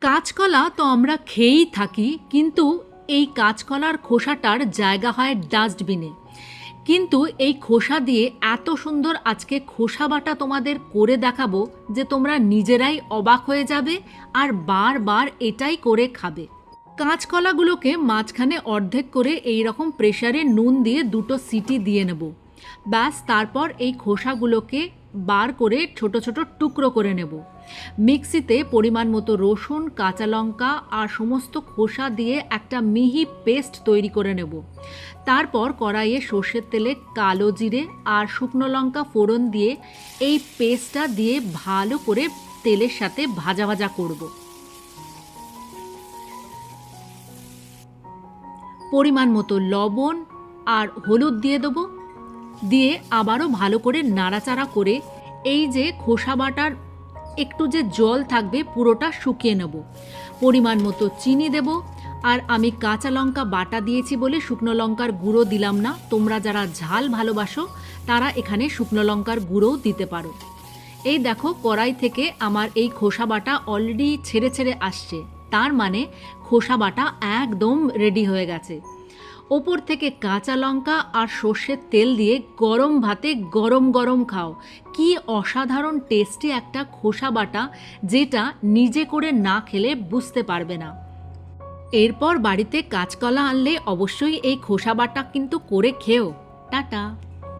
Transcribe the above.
কাঁচকলা তো আমরা খেয়েই থাকি, কিন্তু এই কাঁচকলার খোসাটার জায়গা হয় ডাস্টবিনে। কিন্তু এই খোসা দিয়ে এত সুন্দর আজকে খোসা বাটা তোমাদের করে দেখাবো যে তোমরা নিজেরাই অবাক হয়ে যাবে আর বারবার এটাই করে খাবে। কাঁচকলাগুলোকে মাঝখানে অর্ধেক করে এই রকম প্রেসারে নুন দিয়ে 2টো সিটি দিয়ে নেব। ব্যাস, তারপর এই খোসাগুলোকে বার করে ছোট ছোট টুকরো করে নেব। মিক্সিতে পরিমাণ মতো রসুন, কাঁচা লঙ্কা আর সমস্ত খোসা দিয়ে একটা মিহি পেস্ট তৈরি করে নেব। তারপর কড়াইয়ে সর্ষের তেলে কালো জিরে আর শুকনো লঙ্কা ফোড়ন দিয়ে এই পেস্টটা দিয়ে ভালো করে তেলের সাথে ভাজা ভাজা করব। পরিমাণ মতো লবণ আর হলুদ দিয়ে দেবো, দিয়ে আবারও ভালো করে নাড়াচাড়া করে এই যে খোসা বাটার একটু যে জল থাকবে পুরোটা শুকিয়ে নেব। পরিমাণ মতো চিনি দেব, আর আমি কাঁচা লঙ্কা বাটা দিয়েছি বলে শুকনো লঙ্কার গুঁড়ো দিলাম না। তোমরা যারা ঝাল ভালোবাসো তারা এখানে শুকনো লঙ্কার গুঁড়োও দিতে পারো। এই দেখো, কড়াই থেকে আমার এই খোসা বাটা অলরেডি ছেড়ে ছেড়ে আসছে, তার মানে খোসা বাটা একদম রেডি হয়ে গেছে। ওপর থেকে কাঁচা লঙ্কা আর সর্ষের তেল দিয়ে গরম ভাতে গরম গরম খাও। কি অসাধারণ টেস্টি একটা খোসা বাটা, যেটা নিজে করে না খেলে বুঝতে পারবে না। এরপর বাড়িতে কাঁচকলা আনলে অবশ্যই এই খোসা বাটা কিন্তু করে খেও। টাটা।